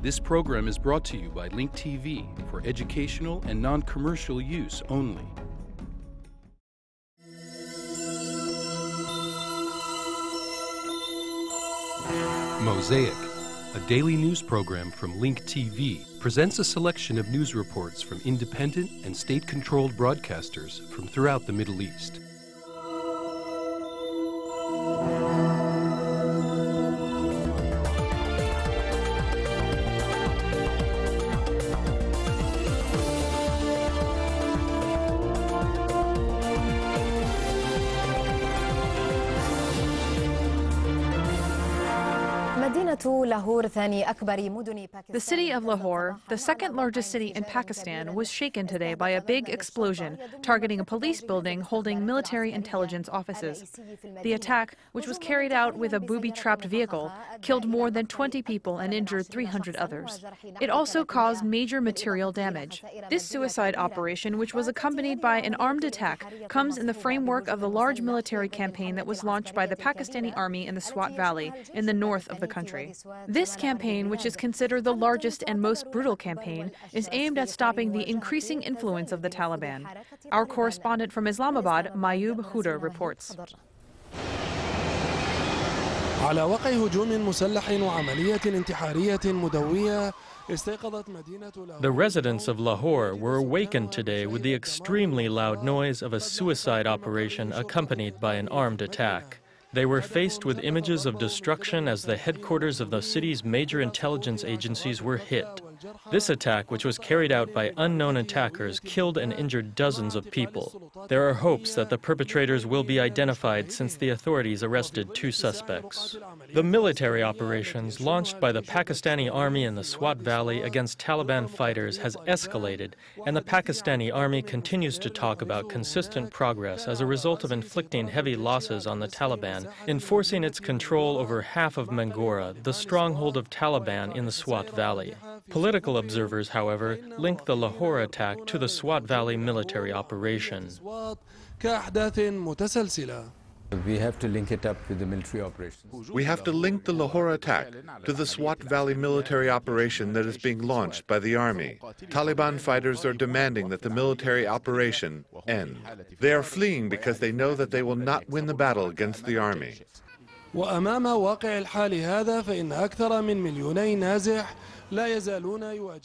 This program is brought to you by Link TV for educational and non-commercial use only. Mosaic, a daily news program from Link TV, presents a selection of news reports from independent and state-controlled broadcasters from throughout the Middle East. The city of Lahore, the second largest city in Pakistan, was shaken today by a big explosion targeting a police building holding military intelligence offices. The attack, which was carried out with a booby-trapped vehicle, killed more than 20 people and injured 300 others. It also caused major material damage. This suicide operation, which was accompanied by an armed attack, comes in the framework of the large military campaign that was launched by the Pakistani army in the Swat Valley in the north of the country. This campaign, which is considered the largest and most brutal campaign, is aimed at stopping the increasing influence of the Taliban. Our correspondent from Islamabad, Mayub Huda, reports. على وقع هجوم مسلح وعملية انتحارية مدوية. The residents of Lahore were awakened today with the extremely loud noise of a suicide operation accompanied by an armed attack. They were faced with images of destruction as the headquarters of the city's major intelligence agencies were hit. This attack, which was carried out by unknown attackers, killed and injured dozens of people. There are hopes that the perpetrators will be identified since the authorities arrested 2 suspects. The military operations launched by the Pakistani army in the Swat Valley against Taliban fighters has escalated, and the Pakistani army continues to talk about consistent progress as a result of inflicting heavy losses on the Taliban, enforcing its control over half of Mangora, the stronghold of Taliban in the Swat Valley. Political observers, however, link the Lahore attack to the Swat Valley military operation. We have to link it up with the military operations. We have to link the Lahore attack to the Swat Valley military operation that is being launched by the army. Taliban fighters are demanding that the military operation end. They are fleeing because they know that they will not win the battle against the army. وأمام واقع الحال هذا فإن أكثر من 2 مليون نازح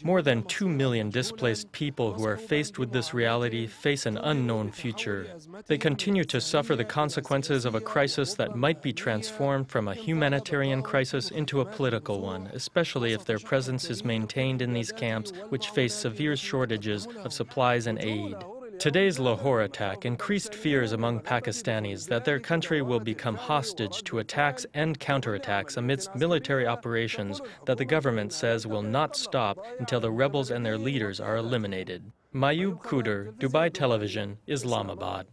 More than 2 million displaced people who are faced with this reality face an unknown future. They continue to suffer the consequences of a crisis that might be transformed from a humanitarian crisis into a political one, especially if their presence is maintained in these camps, which face severe shortages of supplies and aid. Today's Lahore attack increased fears among Pakistanis that their country will become hostage to attacks and counterattacks amidst military operations that the government says will not stop until the rebels and their leaders are eliminated. Mayub Huda, Dubai Television, Islamabad.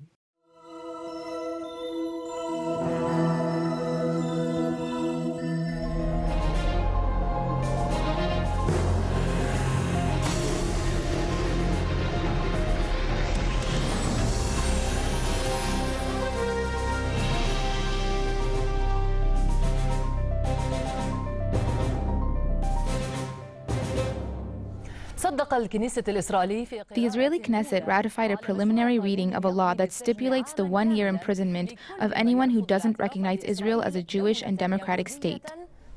The Israeli Knesset ratified a preliminary reading of a law that stipulates the 1-year imprisonment of anyone who doesn't recognize Israel as a Jewish and democratic state.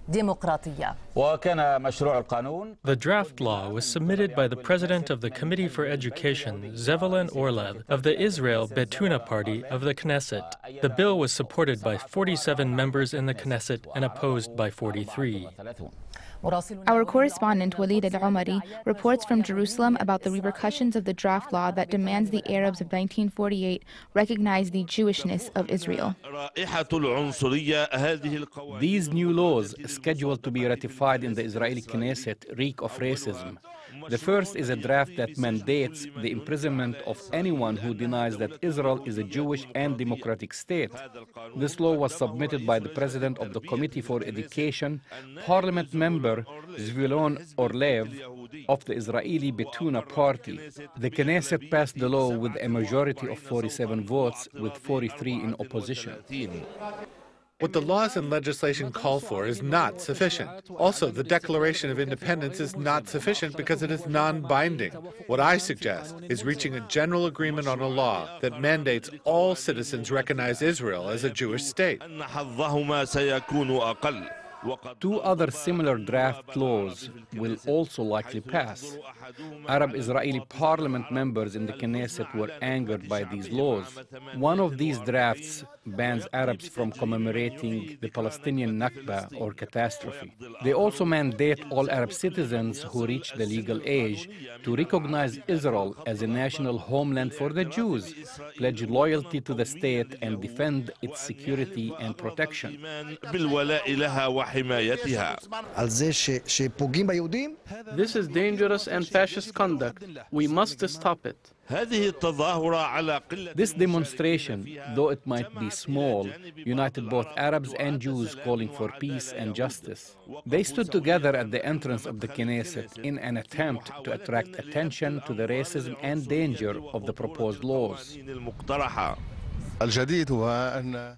The draft law was submitted by the president of the Committee for Education, Zevelin Orlev, of the Israel Betuna Party of the Knesset. The bill was supported by 47 members in the Knesset and opposed by 43. Our correspondent Walid Al-Omari reports from Jerusalem about the repercussions of the draft law that demands the Arabs of 1948 recognize the Jewishness of Israel. These new laws, scheduled to be ratified in the Israeli Knesset, reek of racism. The first is a draft that mandates the imprisonment of anyone who denies that Israel is a Jewish and democratic state. This law was submitted by the president of the Committee for Education, Parliament member Zvilon Orlev of the Israeli Betuna Party. The Knesset passed the law with a majority of 47 votes, with 43 in opposition. What the laws and legislation call for is not sufficient. Also, the Declaration of Independence is not sufficient because it is non-binding. What I suggest is reaching a general agreement on a law that mandates all citizens recognize Israel as a Jewish state. Two other similar draft laws will also likely pass. Arab-Israeli parliament members in the Knesset were angered by these laws. One of these drafts bans Arabs from commemorating the Palestinian Nakba, or catastrophe. They also mandate all Arab citizens who reach the legal age to recognize Israel as a national homeland for the Jews, pledge loyalty to the state, and defend its security and protection. This is dangerous and fascist conduct. We must stop it. This demonstration, though it might be small, united both Arabs and Jews calling for peace and justice. They stood together at the entrance of the Knesset in an attempt to attract attention to the racism and danger of the proposed laws.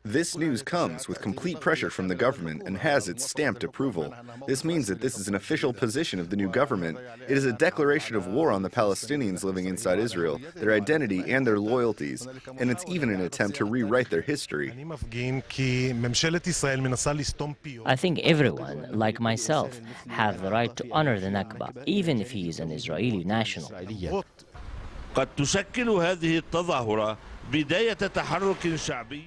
This news comes with complete pressure from the government and has its stamped approval. This means that this is an official position of the new government. It is a declaration of war on the Palestinians living inside Israel, their identity and their loyalties, and it's even an attempt to rewrite their history. I think everyone, like myself, have the right to honor the Nakba, even if he is an Israeli national.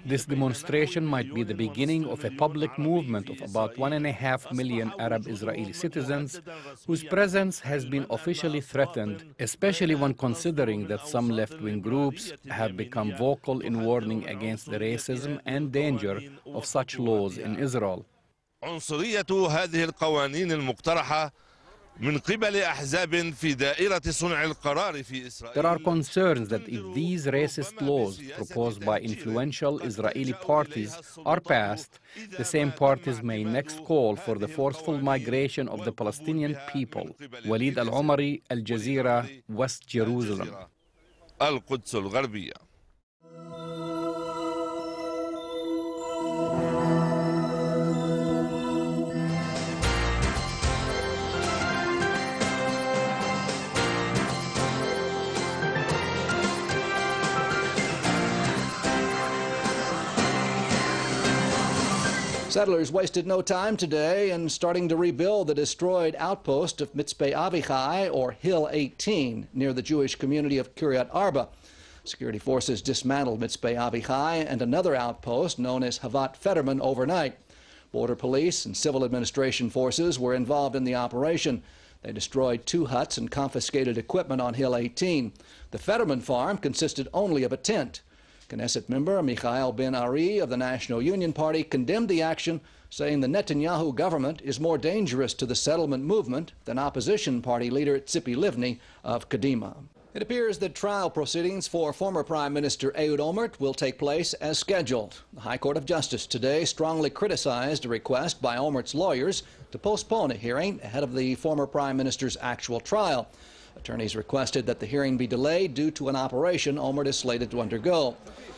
This demonstration might be the beginning of a public movement of about 1.5 million Arab Israeli citizens whose presence has been officially threatened, especially when considering that some left-wing groups have become vocal in warning against the racism and danger of such laws in Israel. There are concerns that if these racist laws proposed by influential Israeli parties are passed, the same parties may next call for the forceful migration of the Palestinian people. Walid Al-Omari, Al Jazeera, West Jerusalem. Settlers wasted no time today in starting to rebuild the destroyed outpost of Mitzpeh Avichai, or Hill 18, near the Jewish community of Kiryat Arba. Security forces dismantled Mitzpeh Avichai and another outpost known as Havat Fetterman overnight. Border police and civil administration forces were involved in the operation. They destroyed 2 huts and confiscated equipment on Hill 18. The Fetterman farm consisted only of a tent. Knesset member Mikhail Ben-Ari of the National Union Party condemned the action, saying the Netanyahu government is more dangerous to the settlement movement than opposition party leader Tzipi Livni of Kadima. It appears that trial proceedings for former Prime Minister Ehud Olmert will take place as scheduled. The High Court of Justice today strongly criticized a request by Olmert's lawyers to postpone a hearing ahead of the former Prime Minister's actual trial. Attorneys requested that the hearing be delayed due to an operation Olmert is slated to undergo.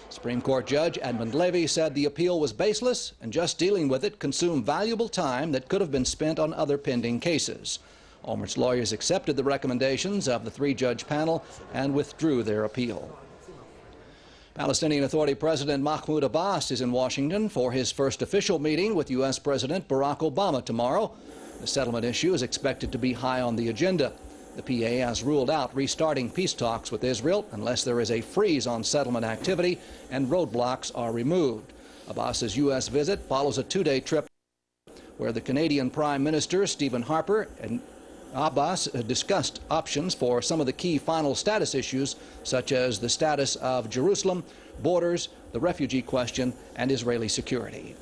Supreme Court Judge Edmund Levy said the appeal was baseless and just dealing with it consumed valuable time that could have been spent on other pending cases. Olmert's lawyers accepted the recommendations of the 3-judge panel and withdrew their appeal. Palestinian Authority President Mahmoud Abbas is in Washington for his first official meeting with U.S. President Barack Obama tomorrow. The settlement issue is expected to be high on the agenda. The PA has ruled out restarting peace talks with Israel unless there is a freeze on settlement activity and roadblocks are removed. Abbas's U.S. visit follows a 2-day trip where the Canadian Prime Minister Stephen Harper and Abbas discussed options for some of the key final status issues, such as the status of Jerusalem, borders, the refugee question, and Israeli security.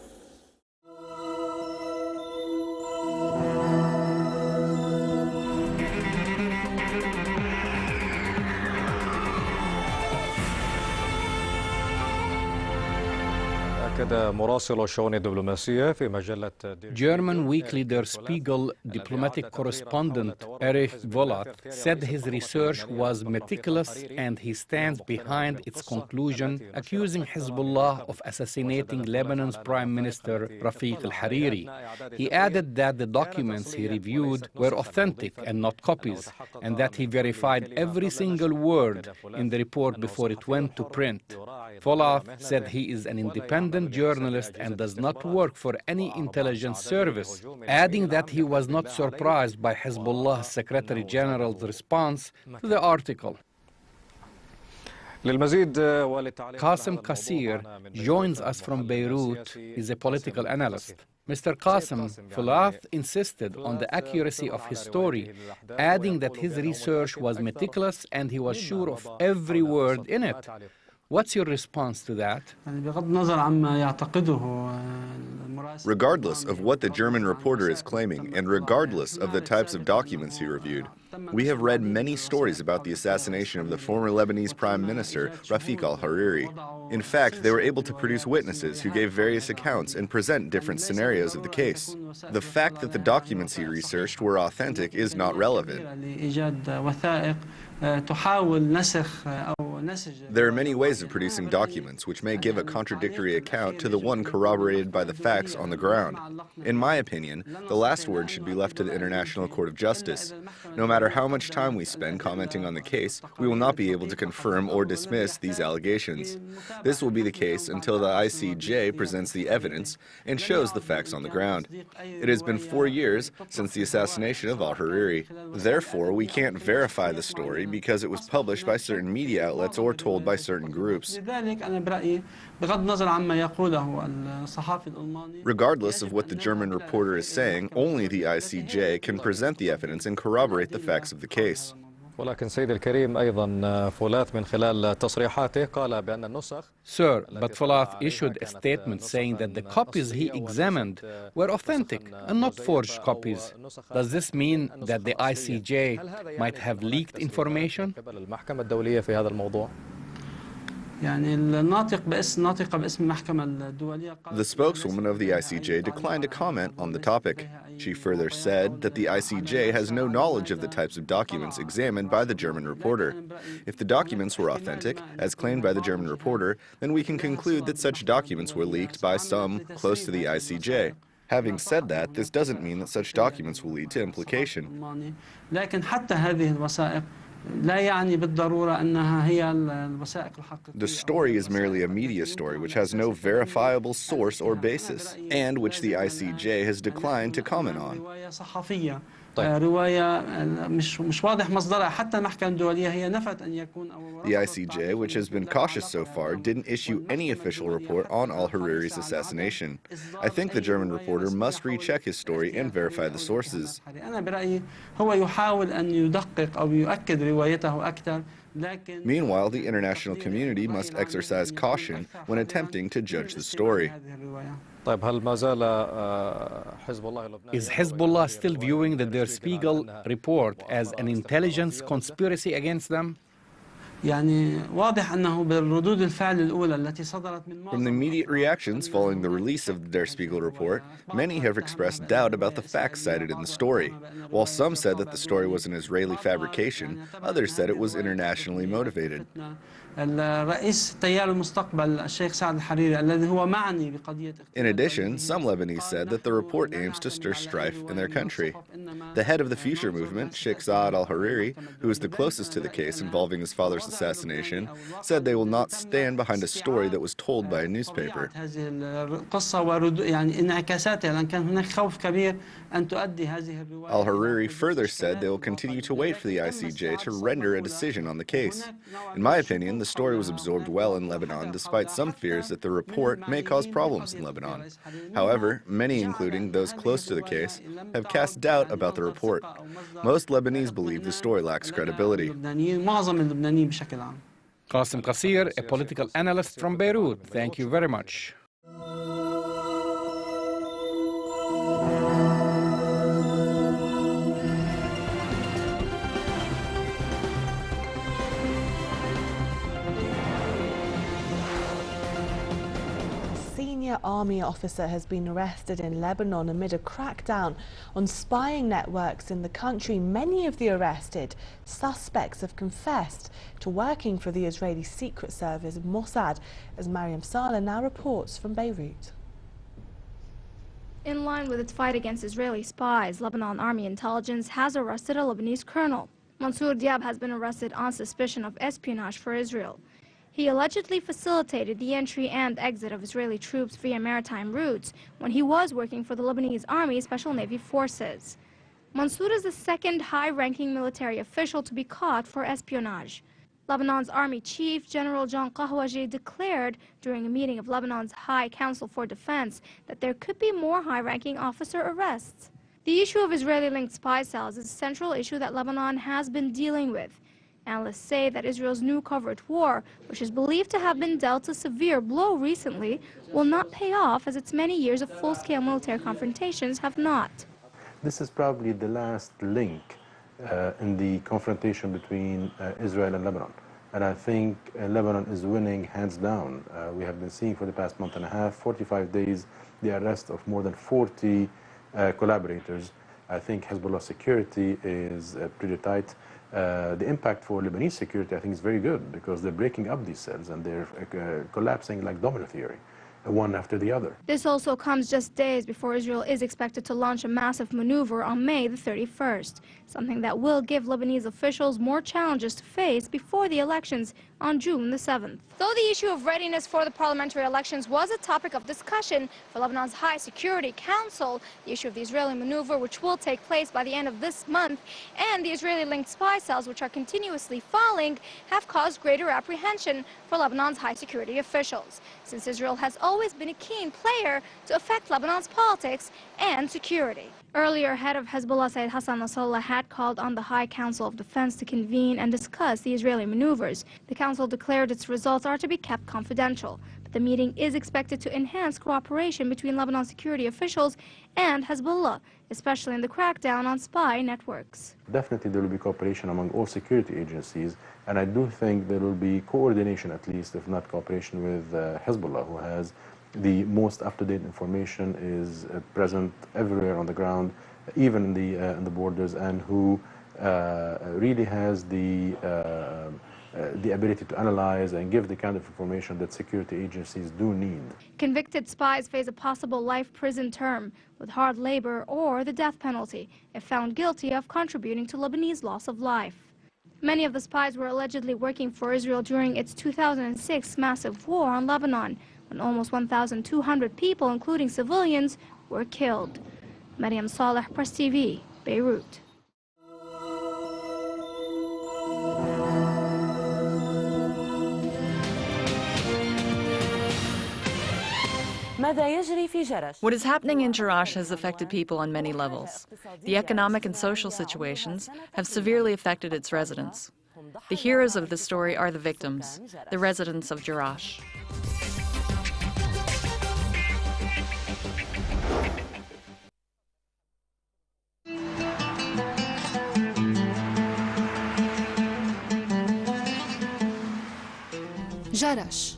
German weekly Der Spiegel diplomatic correspondent Erich Volat said his research was meticulous and he stands behind its conclusion, accusing Hezbollah of assassinating Lebanon's Prime Minister Rafiq al-Hariri. He added that the documents he reviewed were authentic and not copies, and that he verified every single word in the report before it went to print. Volat said he is an independent journalist and does not work for any intelligence service, adding that he was not surprised by Hezbollah's Secretary General's response to the article. Qasim Qasir joins us from Beirut. He's a political analyst. Mr. Qasim, Volat insisted on the accuracy of his story, adding that his research was meticulous and he was sure of every word in it. What's your response to that? Regardless of what the German reporter is claiming, and regardless of the types of documents he reviewed, we have read many stories about the assassination of the former Lebanese Prime Minister, Rafiq al-Hariri. In fact, they were able to produce witnesses who gave various accounts and present different scenarios of the case. The fact that the documents he researched were authentic is not relevant. There are many ways of producing documents which may give a contradictory account to the one corroborated by the facts on the ground. In my opinion, the last word should be left to the International Court of Justice. No matter how much time we spend commenting on the case, we will not be able to confirm or dismiss these allegations. This will be the case until the ICJ presents the evidence and shows the facts on the ground. It has been 4 years since the assassination of al-Hariri. Therefore, we can't verify the story because it was published by certain media outlets or told by certain groups. Regardless of what the German reporter is saying, only the ICJ can present the evidence and corroborate the facts of the case. Sir, but Volat issued a statement saying that the copies he examined were authentic and not forged copies. Does this mean that the ICJ might have leaked information? The spokeswoman of the ICJ declined to comment on the topic. She further said that the ICJ has no knowledge of the types of documents examined by the German reporter. If the documents were authentic, as claimed by the German reporter, then we can conclude that such documents were leaked by some close to the ICJ. Having said that, this doesn't mean that such documents will lead to implication. The story is merely a media story which has no verifiable source or basis, and which the ICJ has declined to comment on. The ICJ, which has been cautious so far, didn't issue any official report on al-Hariri's assassination. I think the German reporter must recheck his story and verify the sources. Meanwhile, the international community must exercise caution when attempting to judge the story. Is Hezbollah still viewing the Der Spiegel report as an intelligence conspiracy against them? From the immediate reactions following the release of the Der Spiegel report, many have expressed doubt about the facts cited in the story. While some said that the story was an Israeli fabrication, others said it was internationally motivated. In addition, some Lebanese said that the report aims to stir strife in their country. The head of the Future Movement, Sheikh Saad al-Hariri, who is the closest to the case involving his father's assassination, said they will not stand behind a story that was told by a newspaper. Al-Hariri further said they will continue to wait for the ICJ to render a decision on the case. In my opinion, the story was absorbed well in Lebanon, despite some fears that the report may cause problems in Lebanon. However, many, including those close to the case, have cast doubt about the report. Most Lebanese believe the story lacks credibility. Qasim Qasir, a political analyst from Beirut. Thank you very much. senior army officer has been arrested in Lebanon amid a crackdown on spying networks in the country. Many of the arrested suspects have confessed to working for the Israeli Secret Service Mossad, as Mariam Saleh now reports from Beirut. In line with its fight against Israeli spies, Lebanon Army Intelligence has arrested a Lebanese colonel. Mansour Diab has been arrested on suspicion of espionage for Israel. He allegedly facilitated the entry and exit of Israeli troops via maritime routes when he was working for the Lebanese Army Special Navy Forces. Mansour is the second high-ranking military official to be caught for espionage. Lebanon's Army Chief General John Qahwaji declared during a meeting of Lebanon's High Council for Defense that there could be more high-ranking officer arrests. The issue of Israeli-linked spy cells is a central issue that Lebanon has been dealing with. Analysts say that Israel's new covert war, which is believed to have been dealt a severe blow recently, will not pay off as its many years of full-scale military confrontations have not. This is probably the last link in the confrontation between Israel and Lebanon. And I think Lebanon is winning hands down. We have been seeing for the past month and a half, 45 days, the arrest of more than 40 collaborators. I think Hezbollah security is pretty tight. The impact for Lebanese security, I think, is very good because they're breaking up these cells and they're collapsing like domino theory, one after the other. This also comes just days before Israel is expected to launch a massive maneuver on May the 31st, something that will give Lebanese officials more challenges to face before the elections on June the 7th. Though the issue of readiness for the parliamentary elections was a topic of discussion for Lebanon's High Security Council, the issue of the Israeli maneuver, which will take place by the end of this month, and the Israeli-linked spy cells, which are continuously falling, have caused greater apprehension for Lebanon's high security officials, since Israel has always been a keen player to affect Lebanon's politics and security. Earlier, head of Hezbollah Sayyid Hassan Nasrallah had called on the High Council of Defense to convene and discuss the Israeli maneuvers. The council declared its results are to be kept confidential, but the meeting is expected to enhance cooperation between Lebanon security officials and Hezbollah, especially in the crackdown on spy networks. Definitely there will be cooperation among all security agencies, and I do think there will be coordination, at least, if not cooperation, with Hezbollah, who has the most up-to-date information, is present everywhere on the ground, even in the borders, and who really has the ability to analyze and give the kind of information that security agencies do need. Convicted spies face a possible life prison term with hard labor or the death penalty if found guilty of contributing to Lebanese loss of life. Many of the spies were allegedly working for Israel during its 2006 massive war on Lebanon, when almost 1,200 people, including civilians, were killed. Mariam Saleh, Press TV, Beirut. What is happening in Jerash has affected people on many levels. The economic and social situations have severely affected its residents. The heroes of the story are the victims, the residents of Jerash. Jerash.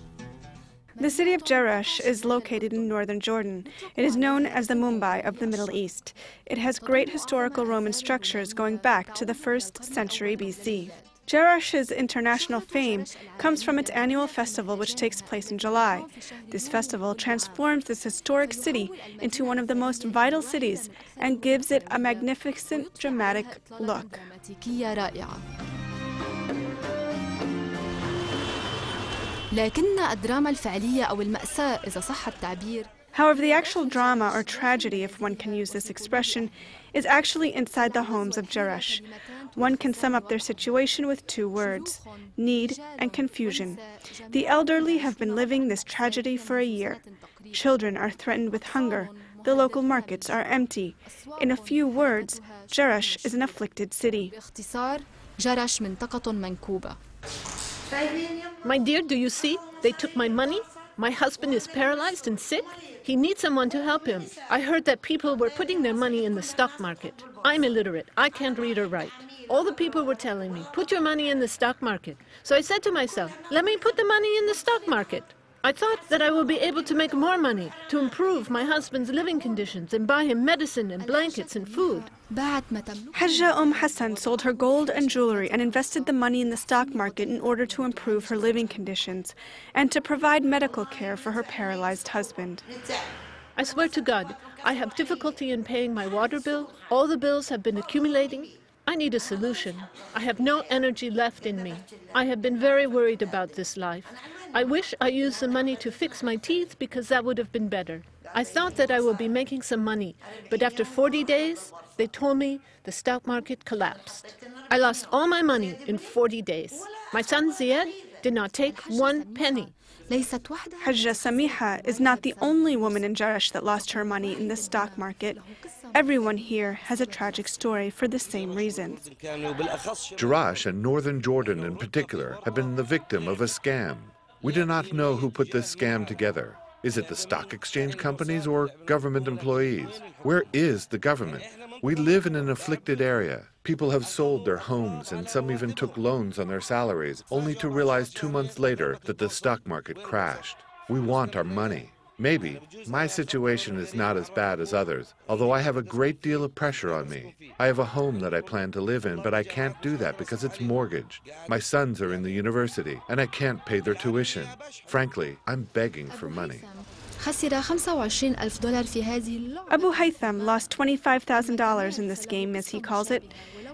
The city of Jerash is located in northern Jordan. It is known as the Mumbai of the Middle East. It has great historical Roman structures going back to the 1st century BC. Jerash's international fame comes from its annual festival, which takes place in July. This festival transforms this historic city into one of the most vital cities and gives it a magnificent, dramatic look. However, the actual drama or tragedy, if one can use this expression, is actually inside the homes of Jerash. One can sum up their situation with 2 words: need and confusion. The elderly have been living this tragedy for a year. Children are threatened with hunger. The local markets are empty. In a few words, Jerash is an afflicted city. My dear, do you see? They took my money. My husband is paralyzed and sick. He needs someone to help him. I heard that people were putting their money in the stock market. I'm illiterate. I can't read or write. All the people were telling me, put your money in the stock market. So I said to myself, let me put the money in the stock market. I thought that I would be able to make more money to improve my husband's living conditions and buy him medicine and blankets and food. Hajja Hassan sold her gold and jewelry and invested the money in the stock market in order to improve her living conditions and to provide medical care for her paralyzed husband. I swear to God, I have difficulty in paying my water bill. All the bills have been accumulating. I need a solution. I have no energy left in me. I have been very worried about this life. I wish I used the money to fix my teeth because that would have been better. I thought that I would be making some money, but after 40 days, they told me the stock market collapsed. I lost all my money in 40 days. My son Ziad did not take 1 penny. Hajja Samiha is not the only woman in Jerash that lost her money in the stock market. Everyone here has a tragic story for the same reasons. Jerash and northern Jordan in particular have been the victim of a scam. We do not know who put this scam together. Is it the stock exchange companies or government employees? Where is the government? We live in an afflicted area. People have sold their homes and some even took loans on their salaries, only to realize 2 months later that the stock market crashed. We want our money. Maybe my situation is not as bad as others, although I have a great deal of pressure on me. I have a home that I plan to live in, but I can't do that because it's mortgaged. My sons are in the university, and I can't pay their tuition. Frankly, I'm begging for money. Abu Haytham lost $25,000 in this game, as he calls it.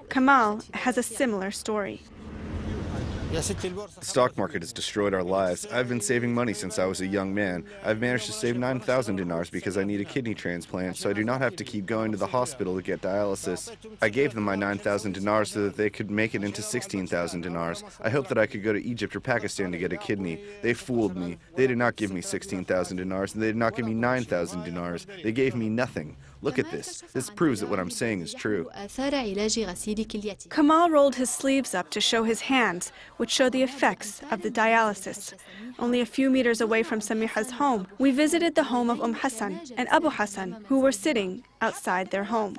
Kamal has a similar story. The stock market has destroyed our lives. I've been saving money since I was a young man. I've managed to save 9,000 dinars because I need a kidney transplant, so I do not have to keep going to the hospital to get dialysis. I gave them my 9,000 dinars so that they could make it into 16,000 dinars. I hoped that I could go to Egypt or Pakistan to get a kidney. They fooled me. They did not give me 16,000 dinars, and they did not give me 9,000 dinars. They gave me nothing. Look at this. This proves that what I'm saying is true. Kamal rolled his sleeves up to show his hands, which show the effects of the dialysis. Only a few meters away from Samiha's home, we visited the home of Hassan and Abu Hassan, who were sitting outside their home.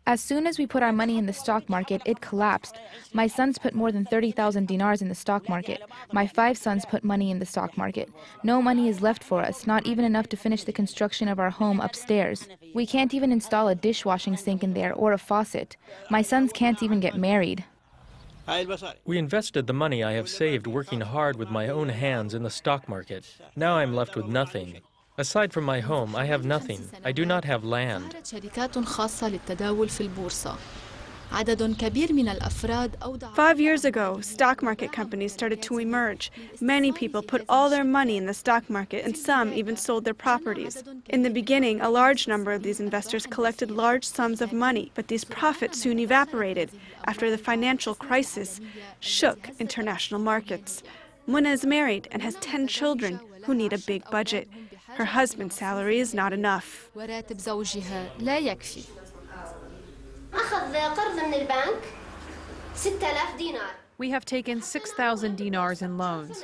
As soon as we put our money in the stock market, it collapsed. My sons put more than 30,000 dinars in the stock market. My 5 sons put money in the stock market. No money is left for us, not even enough to finish the construction of our home upstairs. We can't even install a dishwashing sink in there or a faucet. My sons can't even get married. We invested the money I have saved working hard with my own hands in the stock market. Now I'm left with nothing. Aside from my home, I have nothing. I do not have land. 5 years ago, stock market companies started to emerge. Many people put all their money in the stock market, and some even sold their properties. In the beginning, a large number of these investors collected large sums of money, but these profits soon evaporated after the financial crisis shook international markets. Muna is married and has 10 children who need a big budget. Her husband's salary is not enough. We have taken 6,000 dinars in loans.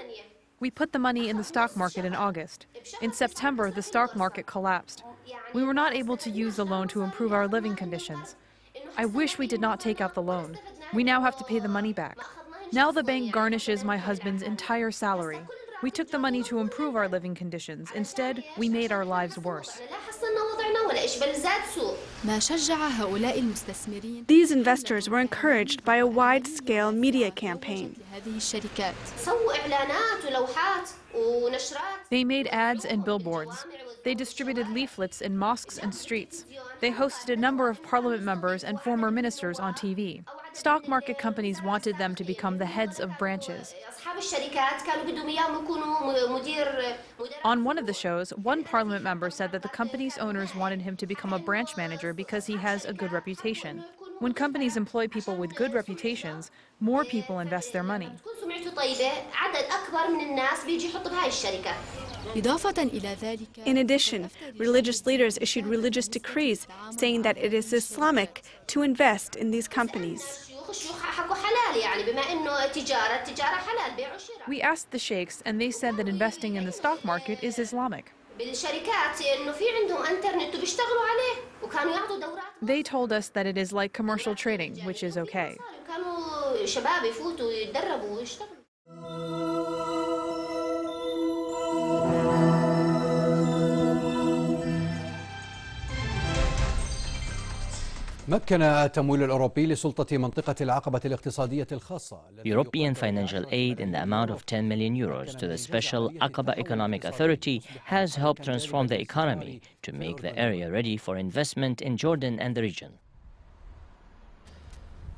We put the money in the stock market in August. In September, the stock market collapsed. We were not able to use the loan to improve our living conditions. I wish we did not take out the loan. We now have to pay the money back. Now the bank garnishes my husband's entire salary. We took the money to improve our living conditions. Instead, we made our lives worse. These investors were encouraged by a wide-scale media campaign. They made ads and billboards. They distributed leaflets in mosques and streets. They hosted a number of parliament members and former ministers on TV. Stock market companies wanted them to become the heads of branches. On one of the shows, one parliament member said that the company's owners wanted him to become a branch manager because he has a good reputation. When companies employ people with good reputations, more people invest their money. In addition, religious leaders issued religious decrees saying that it is Islamic to invest in these companies. We asked the sheikhs, and they said that investing in the stock market is Islamic. They told us that it is like commercial trading, which is okay. مكن التمويل الأوروبي لسلطة منطقة العقبة الاقتصادية الخاصة. European financial aid in the amount of 10 million euros to the special Aqaba Economic Authority has helped transform the economy to make the area ready for investment in Jordan and the region.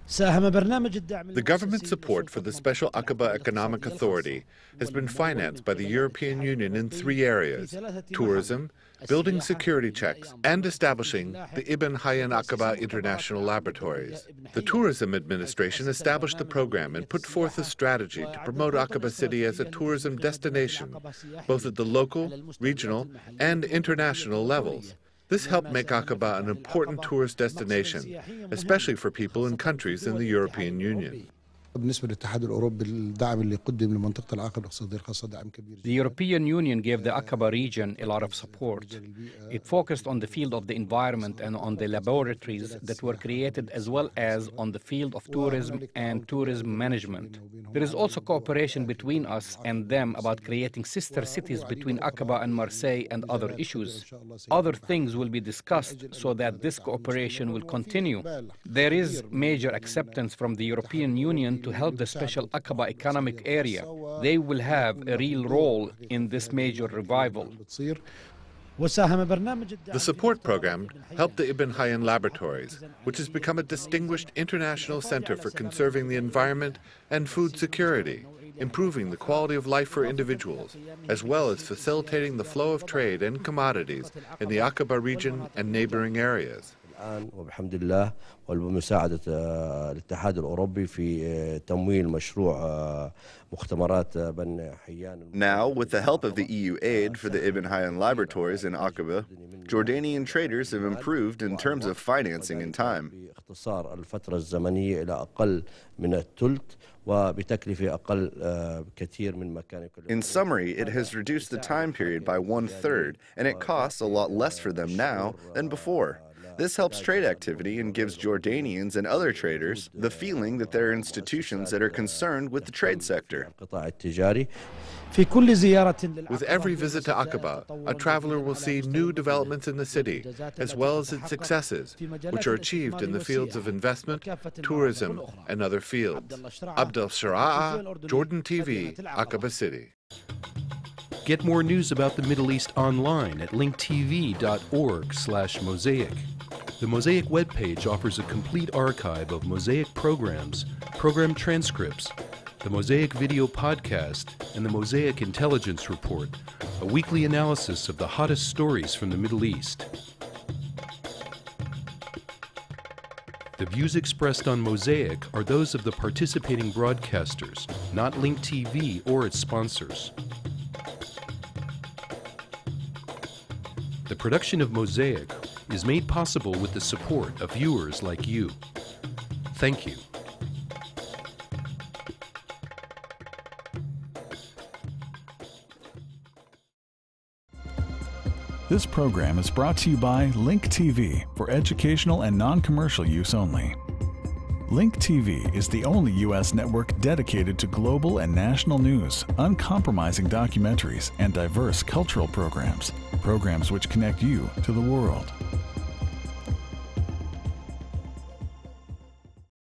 The government support for the Special Aqaba Economic Authority has been financed by the European Union in 3 areas: tourism, building security checks, and establishing the Ibn Hayyan Aqaba International Laboratories. The Tourism Administration established the program and put forth a strategy to promote Aqaba City as a tourism destination, both at the local, regional, and international levels. This helped make Aqaba an important tourist destination, especially for people in countries in the European Union. The European Union gave the Aqaba region a lot of support. It focused on the field of the environment and on the laboratories that were created, as well as on the field of tourism and tourism management. There is also cooperation between us and them about creating sister cities between Aqaba and Marseille and other issues. Other things will be discussed so that this cooperation will continue. There is major acceptance from the European Union to help the Special Aqaba Economic Area. They will have a real role in this major revival. The support program helped the Ibn Hayyan Laboratories, which has become a distinguished international center for conserving the environment and food security, improving the quality of life for individuals, as well as facilitating the flow of trade and commodities in the Aqaba region and neighboring areas. وبحمد الله وبمساعدة الاتحاد الأوروبي في تمويل مشروع مختبرات بن حيان. Now, with the help of the EU aid for the Ibn Hayyan Laboratories in Aqaba, Jordanian traders have improved in terms of financing in time. اختصار الفترة الزمنية إلى أقل من الثلث وبتكلفة أقل كثير من مكان. In summary, it has reduced the time period by 1/3, and it costs a lot less for them now than before. This helps trade activity and gives Jordanians and other traders the feeling that there are institutions that are concerned with the trade sector. With every visit to Aqaba, a traveler will see new developments in the city, as well as its successes, which are achieved in the fields of investment, tourism, and other fields. Abdel Shara'a, Jordan TV, Aqaba City. Get more news about the Middle East online at linktv.org/mosaic. The Mosaic webpage offers a complete archive of Mosaic programs, program transcripts, the Mosaic video podcast, and the Mosaic Intelligence Report, a weekly analysis of the hottest stories from the Middle East. The views expressed on Mosaic are those of the participating broadcasters, not Link TV or its sponsors. The production of Mosaic is made possible with the support of viewers like you. Thank you. This program is brought to you by Link TV for educational and non-commercial use only. Link TV is the only U.S. network dedicated to global and national news, uncompromising documentaries, and diverse cultural programs which connect you to the world.